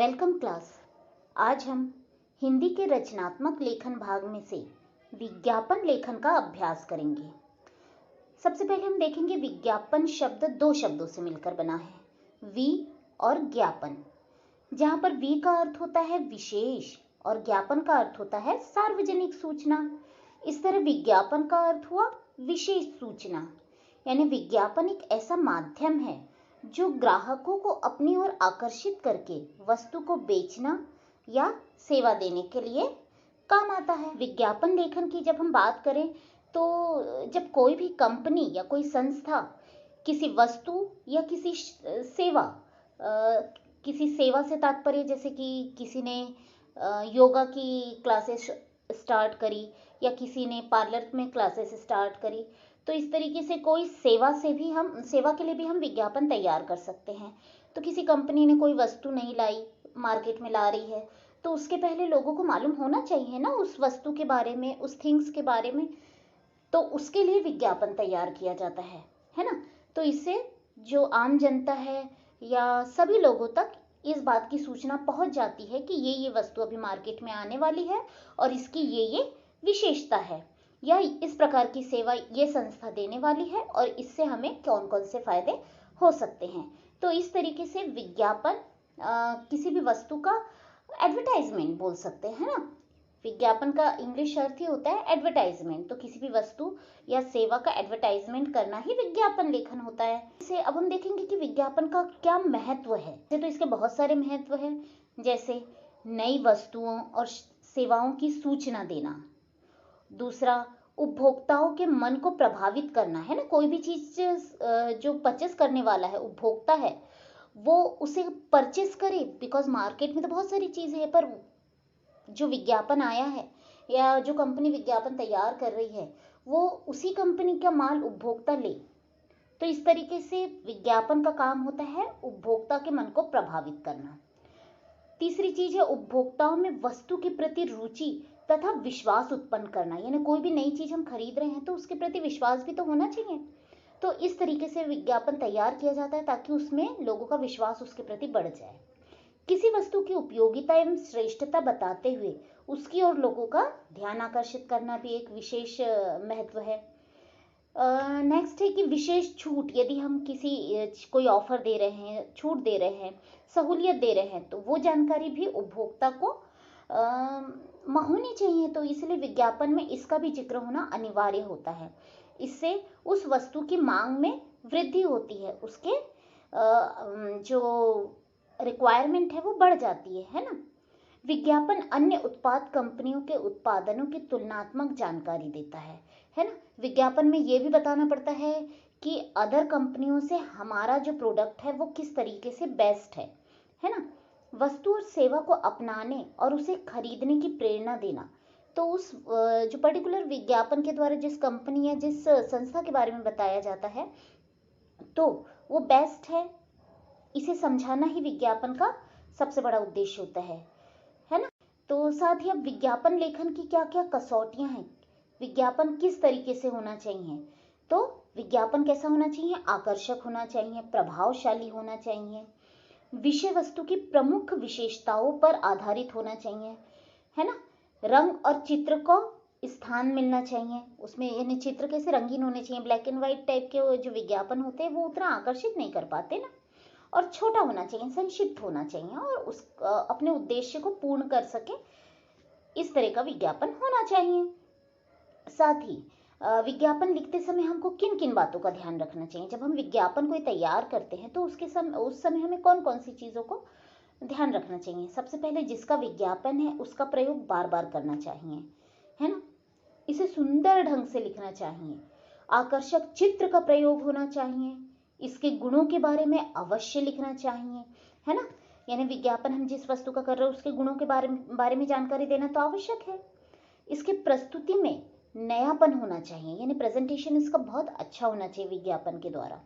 Welcome class. आज हम हिंदी के रचनात्मक लेखन भाग में से विज्ञापन लेखन का अभ्यास करेंगे। सबसे पहले हम देखेंगे विज्ञापन शब्द दो शब्दों से मिलकर बना है, वि और ज्ञापन। जहाँ पर वि का अर्थ होता है विशेष और ज्ञापन का अर्थ होता है सार्वजनिक सूचना। इस तरह विज्ञापन का अर्थ हुआ विशेष सूचना, यानी विज्ञापन एक ऐसा माध्यम है जो ग्राहकों को अपनी ओर आकर्षित करके वस्तु को बेचना या सेवा देने के लिए काम आता है। विज्ञापन लेखन की जब हम बात करें तो जब कोई भी कंपनी या कोई संस्था किसी वस्तु या किसी सेवा किसी सेवा से तात्पर्य जैसे कि किसी ने योगा की क्लासेस स्टार्ट करी या किसी ने पार्लर में क्लासेस स्टार्ट करी, तो इस तरीके से कोई सेवा के लिए भी हम विज्ञापन तैयार कर सकते हैं। तो किसी कंपनी ने कोई वस्तु नहीं लाई, मार्केट में ला रही है, तो उसके पहले लोगों को मालूम होना चाहिए ना उस वस्तु के बारे में, उस थिंग्स के बारे में। तो उसके लिए विज्ञापन तैयार किया जाता है ना। तो इससे जो आम जनता है या सभी लोगों तक इस बात की सूचना पहुंच जाती है कि ये वस्तु अभी मार्केट में आने वाली है और इसकी ये विशेषता है, या इस प्रकार की सेवा ये संस्था देने वाली है और इससे हमें कौन कौन से फायदे हो सकते हैं। तो इस तरीके से विज्ञापन किसी भी वस्तु का एडवर्टाइजमेंट बोल सकते हैं ना। विज्ञापन का इंग्लिश अर्थ ही होता है एडवर्टाइजमेंट। तो किसी भी वस्तु या सेवा का एडवर्टाइजमेंट करना ही विज्ञापन लेखन होता है। इसे अब हम देखेंगे कि विज्ञापन का क्या महत्व है। तो इसके बहुत सारे महत्व हैं, जैसे नई वस्तुओं और सेवाओं की सूचना देना। दूसरा, उपभोक्ताओं के मन को प्रभावित करना है ना। कोई भी चीज जो परचेस करने वाला है, उपभोक्ता है, वो उसे परचेस करे, बिकॉज मार्केट में तो बहुत सारी चीजें हैं, पर जो विज्ञापन आया है या जो कंपनी विज्ञापन तैयार कर रही है वो उसी कंपनी का माल उपभोक्ता ले। तो इस तरीके से विज्ञापन का काम होता है उपभोक्ता के मन को प्रभावित करना। तीसरी चीज है उपभोक्ताओं में वस्तु के प्रति रुचि तथा विश्वास उत्पन्न करना, यानी कोई भी नई चीज हम खरीद रहे हैं तो उसके प्रति विश्वास भी तो होना चाहिए। तो इस तरीके से विज्ञापन तैयार किया जाता है ताकि उसमें लोगों का विश्वास उसके प्रति बढ़ जाए। किसी वस्तु की उपयोगिता एवं श्रेष्ठता बताते हुए उसकी ओर लोगों का ध्यान आकर्षित करना भी एक विशेष महत्व है। नेक्स्ट है कि विशेष छूट, यदि हम कोई ऑफर दे रहे हैं, छूट दे रहे हैं, सहूलियत दे रहे हैं, तो वो जानकारी भी उपभोक्ता को होनी चाहिए। तो इसलिए विज्ञापन में इसका भी जिक्र होना अनिवार्य होता है। इससे उस वस्तु की मांग में वृद्धि होती है, उसके जो रिक्वायरमेंट है वो बढ़ जाती है ना। विज्ञापन अन्य उत्पाद कंपनियों के उत्पादनों की तुलनात्मक जानकारी देता है ना। विज्ञापन में ये भी बताना पड़ता है कि अदर कंपनियों से हमारा जो प्रोडक्ट है वो किस तरीके से बेस्ट है ना। वस्तु और सेवा को अपनाने और उसे खरीदने की प्रेरणा देना। तो उस जो पर्टिकुलर विज्ञापन के द्वारा जिस कंपनी या जिस संस्था के बारे में बताया जाता है तो वो बेस्ट है, इसे समझाना ही विज्ञापन का सबसे बड़ा उद्देश्य होता है ना। तो साथ ही अब विज्ञापन लेखन की क्या क्या कसौटियां हैं, विज्ञापन किस तरीके से होना चाहिए। तो विज्ञापन कैसा होना चाहिए, आकर्षक होना चाहिए, प्रभावशाली होना चाहिए, विषय वस्तु की प्रमुख विशेषताओं पर आधारित होना चाहिए, है ना। रंग और चित्र को स्थान मिलना चाहिए उसमें, यानी चित्र कैसे रंगीन होने चाहिए। ब्लैक एंड व्हाइट टाइप के जो विज्ञापन होते हैं वो उतना आकर्षित नहीं कर पाते ना। और छोटा होना चाहिए, संक्षिप्त होना चाहिए और उस अपने उद्देश्य को पूर्ण कर सके, इस तरह का विज्ञापन होना चाहिए। साथ ही विज्ञापन लिखते समय हमको किन किन बातों का ध्यान रखना चाहिए। जब हम विज्ञापन को तैयार करते हैं तो उस समय हमें कौन कौन सी चीज़ों को ध्यान रखना चाहिए। सबसे पहले जिसका विज्ञापन है उसका प्रयोग बार बार करना चाहिए, है ना। इसे सुंदर ढंग से लिखना चाहिए, आकर्षक चित्र का प्रयोग होना चाहिए, इसके गुणों के बारे में अवश्य लिखना चाहिए, है ना। यानी विज्ञापन हम जिस वस्तु का कर रहे हैं उसके गुणों के बारे में जानकारी देना तो आवश्यक है। इसके प्रस्तुति में नयापन होना चाहिए, यानी प्रेजेंटेशन इसका बहुत अच्छा होना चाहिए विज्ञापन के द्वारा।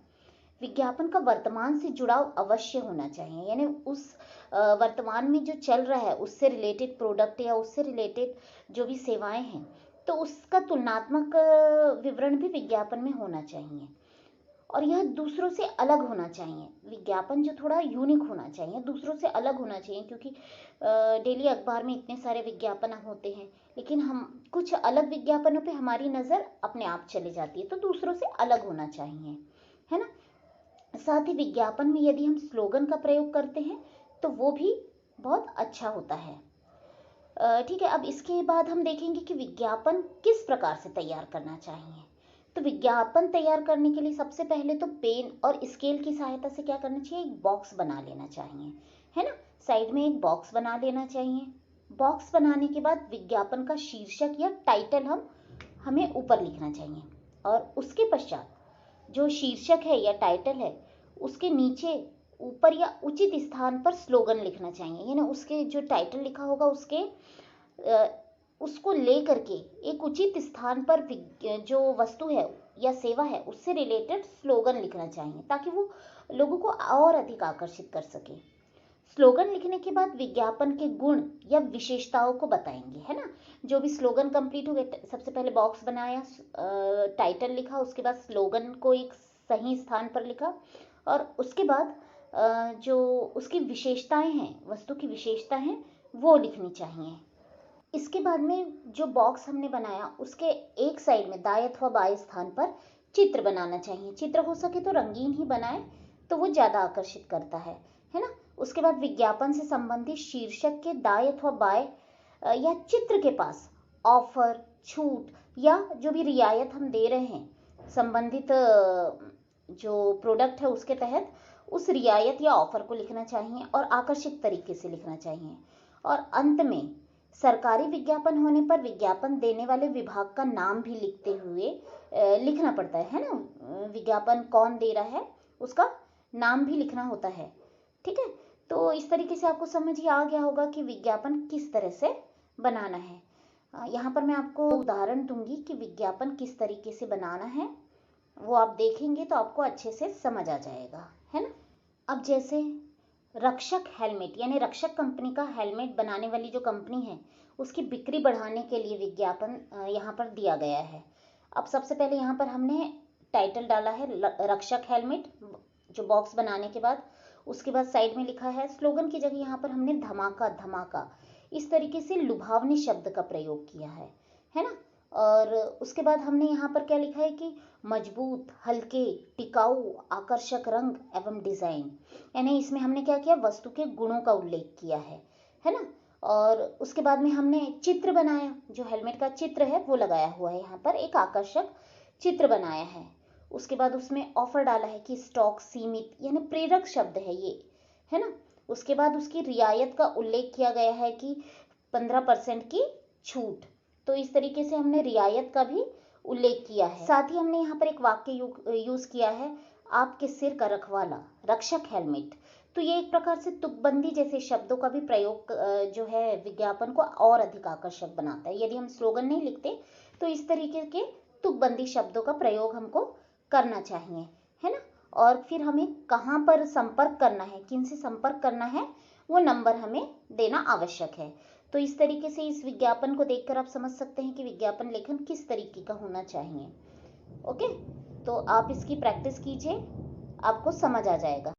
विज्ञापन का वर्तमान से जुड़ाव अवश्य होना चाहिए, यानी उस वर्तमान में जो चल रहा है उससे रिलेटेड प्रोडक्ट या उससे रिलेटेड जो भी सेवाएं हैं तो उसका तुलनात्मक विवरण भी विज्ञापन में होना चाहिए। और यह दूसरों से अलग होना चाहिए। विज्ञापन जो थोड़ा यूनिक होना चाहिए, दूसरों से अलग होना चाहिए, क्योंकि डेली अखबार में इतने सारे विज्ञापन होते हैं, लेकिन हम कुछ अलग विज्ञापनों पे हमारी नज़र अपने आप चली जाती है, तो दूसरों से अलग होना चाहिए, है ना। साथ ही विज्ञापन में यदि हम स्लोगन का प्रयोग करते हैं तो वो भी बहुत अच्छा होता है। ठीक है, अब इसके बाद हम देखेंगे कि विज्ञापन किस प्रकार से तैयार करना चाहिए। तो विज्ञापन तैयार करने के लिए सबसे पहले तो पेन और स्केल की सहायता से क्या करना चाहिए, एक बॉक्स बना लेना चाहिए, है ना। साइड में एक बॉक्स बना लेना चाहिए। बॉक्स बनाने के बाद विज्ञापन का शीर्षक या टाइटल हमें ऊपर लिखना चाहिए, और उसके पश्चात जो शीर्षक है या टाइटल है उसके नीचे ऊपर या उचित स्थान पर स्लोगन लिखना चाहिए, यानी उसके जो टाइटल लिखा होगा उसको ले करके एक उचित स्थान पर जो वस्तु है या सेवा है उससे रिलेटेड स्लोगन लिखना चाहिए, ताकि वो लोगों को और अधिक आकर्षित कर सके। स्लोगन लिखने के बाद विज्ञापन के गुण या विशेषताओं को बताएंगे, है ना। जो भी स्लोगन कंप्लीट हो गए, सबसे पहले बॉक्स बनाया, टाइटल लिखा, उसके बाद स्लोगन को एक सही स्थान पर लिखा, और उसके बाद जो उसकी विशेषताएं हैं, वस्तु की विशेषता हैं, वो लिखनी चाहिए। इसके बाद में जो बॉक्स हमने बनाया उसके एक साइड में दाएं अथवा बाएं स्थान पर चित्र बनाना चाहिए। चित्र हो सके तो रंगीन ही बनाए तो वो ज़्यादा आकर्षित करता है ना। उसके बाद विज्ञापन से संबंधित शीर्षक के दाएं अथवा बाएं या चित्र के पास ऑफर, छूट या जो भी रियायत हम दे रहे हैं संबंधित जो प्रोडक्ट है उसके तहत, उस रियायत या ऑफर को लिखना चाहिए और आकर्षक तरीके से लिखना चाहिए। और अंत में सरकारी विज्ञापन होने पर विज्ञापन देने वाले विभाग का नाम भी लिखते हुए लिखना पड़ता है ना। विज्ञापन कौन दे रहा है उसका नाम भी लिखना होता है, ठीक है। तो इस तरीके से आपको समझ ही आ गया होगा कि विज्ञापन किस तरह से बनाना है। यहाँ पर मैं आपको उदाहरण दूंगी कि विज्ञापन किस तरीके से बनाना है, वो आप देखेंगे तो आपको अच्छे से समझ आ जाएगा, है ना। अब जैसे रक्षक हेलमेट, यानी रक्षक कंपनी का हेलमेट बनाने वाली जो कंपनी है उसकी बिक्री बढ़ाने के लिए विज्ञापन यहाँ पर दिया गया है। अब सबसे पहले यहाँ पर हमने टाइटल डाला है रक्षक हेलमेट, जो बॉक्स बनाने के बाद, उसके बाद साइड में लिखा है स्लोगन की जगह यहाँ पर हमने धमाका धमाका, इस तरीके से लुभावनी शब्द का प्रयोग किया है ना। और उसके बाद हमने यहाँ पर क्या लिखा है कि मजबूत, हल्के, टिकाऊ, आकर्षक रंग एवं डिजाइन, यानी इसमें हमने क्या किया, वस्तु के गुणों का उल्लेख किया है ना। और उसके बाद में हमने चित्र बनाया, जो हेलमेट का चित्र है वो लगाया हुआ है, यहाँ पर एक आकर्षक चित्र बनाया है। उसके बाद उसमें ऑफर डाला है कि स्टॉक सीमित, यानी प्रेरक शब्द है ये, है ना। उसके बाद उसकी रियायत का उल्लेख किया गया है कि 15% की छूट, तो इस तरीके से हमने रियायत का भी उल्लेख किया है। साथ ही हमने यहाँ पर एक वाक्य यूज किया है, आपके सिर का रखवाला रक्षक हेलमेट। तो ये एक प्रकार से तुकबंदी जैसे शब्दों का भी प्रयोग जो है विज्ञापन को और अधिक आकर्षक बनाता है। यदि हम स्लोगन नहीं लिखते तो इस तरीके के तुकबंदी शब्दों का प्रयोग हमको करना चाहिए, है ना। और फिर हमें कहाँ पर संपर्क करना है, किन से संपर्क करना है, वो नंबर हमें देना आवश्यक है। तो इस तरीके से इस विज्ञापन को देखकर आप समझ सकते हैं कि विज्ञापन लेखन किस तरीके का होना चाहिए। ओके, तो आप इसकी प्रैक्टिस कीजिए, आपको समझ आ जाएगा।